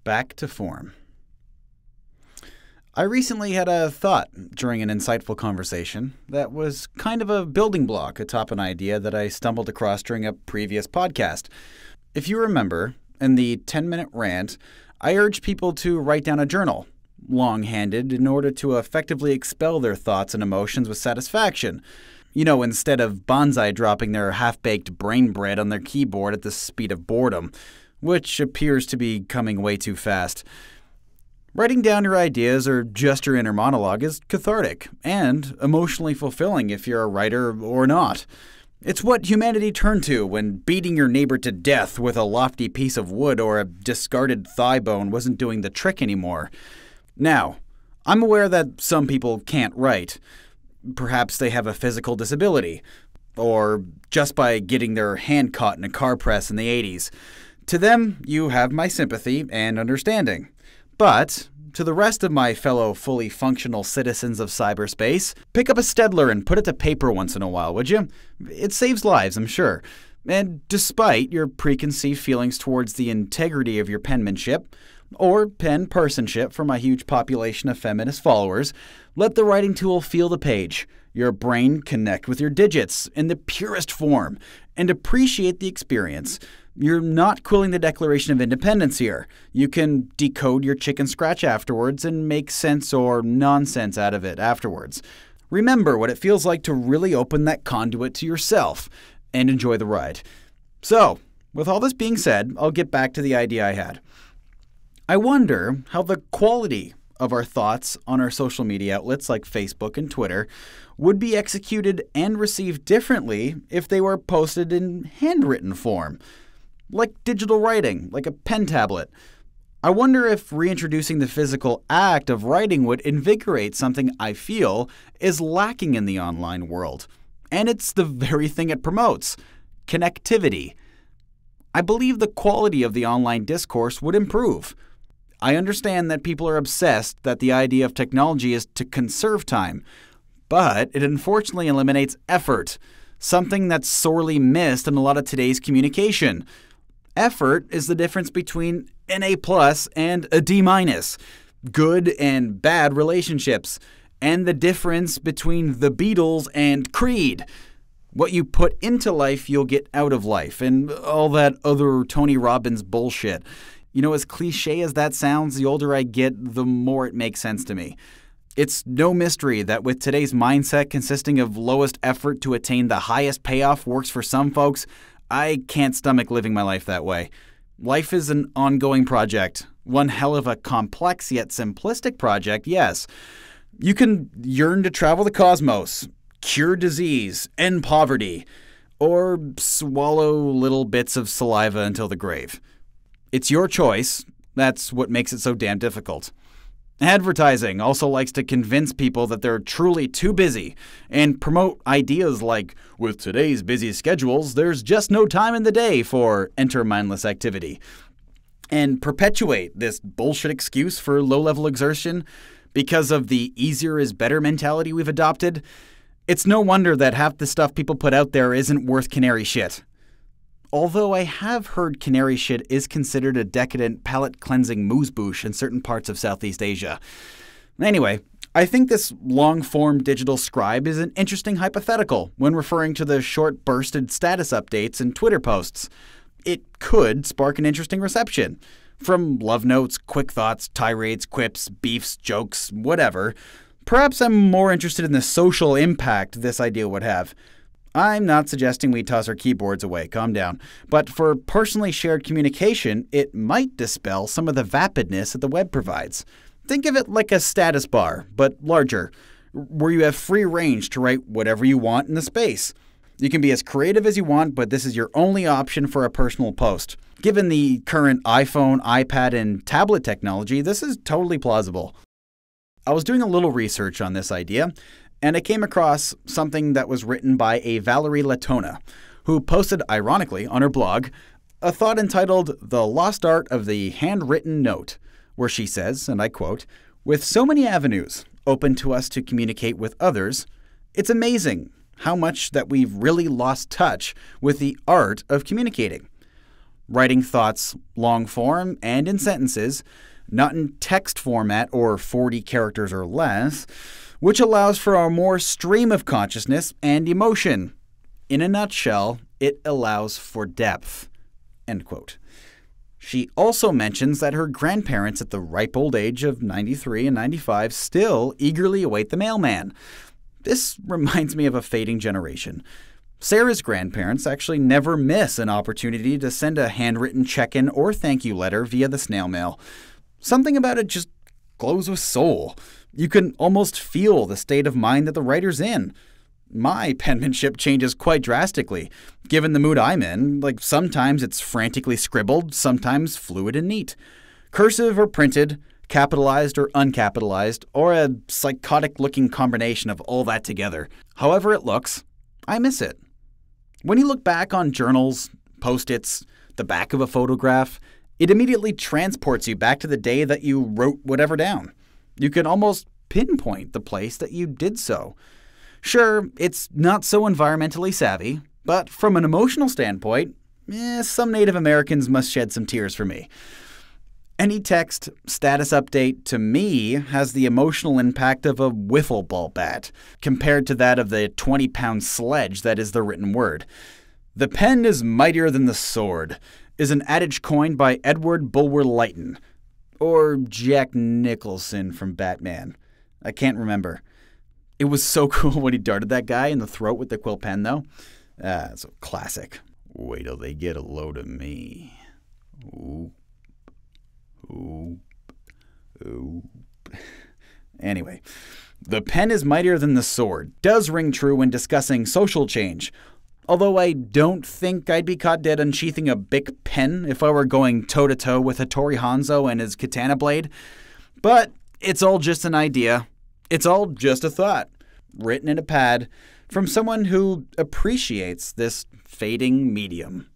Back to form. I recently had a thought during an insightful conversation that was kind of a building block atop an idea that I stumbled across during a previous podcast. If you remember, in the 10-minute rant, I urged people to write down a journal, long-handed, in order to effectively expel their thoughts and emotions with satisfaction. Instead of bonsai dropping their half-baked brain bread on their keyboard at the speed of boredom, which appears to be coming way too fast. Writing down your ideas or just your inner monologue is cathartic and emotionally fulfilling if you're a writer or not. It's what humanity turned to when beating your neighbor to death with a lofty piece of wood or a discarded thigh bone wasn't doing the trick anymore. Now, I'm aware that some people can't write. Perhaps they have a physical disability, or just by getting their hand caught in a car press in the 80s. To them, you have my sympathy and understanding. But to the rest of my fellow fully functional citizens of cyberspace, pick up a Stedler and put it to paper once in a while, would you? It saves lives, I'm sure. And despite your preconceived feelings towards the integrity of your penmanship, or pen-personship for my huge population of feminist followers, let the writing tool feel the page, your brain connect with your digits in the purest form, and appreciate the experience. You're not quilling the Declaration of Independence here. You can decode your chicken scratch afterwards and make sense or nonsense out of it afterwards. Remember what it feels like to really open that conduit to yourself and enjoy the ride. So, with all this being said, I'll get back to the idea I had. I wonder how the quality of our thoughts on our social media outlets like Facebook and Twitter would be executed and received differently if they were posted in handwritten form. Like digital writing, like a pen tablet. I wonder if reintroducing the physical act of writing would invigorate something I feel is lacking in the online world. And it's the very thing it promotes: connectivity. I believe the quality of the online discourse would improve. I understand that people are obsessed that the idea of technology is to conserve time, but it unfortunately eliminates effort, something that's sorely missed in a lot of today's communication. Effort is the difference between an A+ and a D-, good and bad relationships, and the difference between the Beatles and Creed. What you put into life, you'll get out of life, and all that other Tony Robbins bullshit. As cliche as that sounds, the older I get, the more it makes sense to me. It's no mystery that with today's mindset consisting of lowest effort to attain the highest payoff works for some folks, I can't stomach living my life that way. Life is an ongoing project. One hell of a complex yet simplistic project, yes. You can yearn to travel the cosmos, cure disease, end poverty, or swallow little bits of saliva until the grave. It's your choice. That's what makes it so damn difficult. Advertising also likes to convince people that they're truly too busy and promote ideas like, with today's busy schedules, there's just no time in the day for enter mindless activity, and perpetuate this bullshit excuse for low-level exertion because of the easier is better mentality we've adopted. It's no wonder that half the stuff people put out there isn't worth canary shit. Although I have heard canary shit is considered a decadent palate-cleansing moose-bouche in certain parts of Southeast Asia. Anyway, I think this long-form digital scribe is an interesting hypothetical when referring to the short-bursted status updates and Twitter posts. It could spark an interesting reception. From love notes, quick thoughts, tirades, quips, beefs, jokes, whatever. Perhaps I'm more interested in the social impact this idea would have. I'm not suggesting we toss our keyboards away, calm down. But for personally shared communication, it might dispel some of the vapidness that the web provides. Think of it like a status bar, but larger, where you have free range to write whatever you want in the space. You can be as creative as you want, but this is your only option for a personal post. Given the current iPhone, iPad, and tablet technology, this is totally plausible. I was doing a little research on this idea, and I came across something that was written by a Valerie Latona, who posted, ironically, on her blog, a thought entitled The Lost Art of the Handwritten Note, where she says, and I quote, "With so many avenues open to us to communicate with others, it's amazing how much that we've really lost touch with the art of communicating. writing thoughts long form and in sentences, not in text format or 40 characters or less, which allows for a more stream of consciousness and emotion. In a nutshell, it allows for depth." End quote. She also mentions that her grandparents at the ripe old age of 93 and 95 still eagerly await the mailman. This reminds me of a fading generation. Sarah's grandparents actually never miss an opportunity to send a handwritten check-in or thank you letter via the snail mail. Something about it just glows with soul. You can almost feel the state of mind that the writer's in. My penmanship changes quite drastically, given the mood I'm in. Like, sometimes it's frantically scribbled, sometimes fluid and neat. Cursive or printed, capitalized or uncapitalized, or a psychotic-looking combination of all that together. However it looks, I miss it. When you look back on journals, post-its, the back of a photograph, it immediately transports you back to the day that you wrote whatever down. You can almost pinpoint the place that you did so. Sure, it's not so environmentally savvy, but from an emotional standpoint, some Native Americans must shed some tears for me. Any text status update to me has the emotional impact of a wiffle ball bat, compared to that of the 20-pound sledge that is the written word. "The pen is mightier than the sword" is an adage coined by Edward Bulwer Lytton, or Jack Nicholson from Batman. I can't remember. It was so cool when he darted that guy in the throat with the quill pen, though. It's a classic. Wait till they get a load of me. Oop. Oop. Oop. Anyway, "The pen is mightier than the sword" does ring true when discussing social change. Although I don't think I'd be caught dead unsheathing a Bic pen if I were going toe-to-toe with Hattori Hanzo and his katana blade. But it's all just an idea. It's all just a thought, written in a pad, from someone who appreciates this fading medium.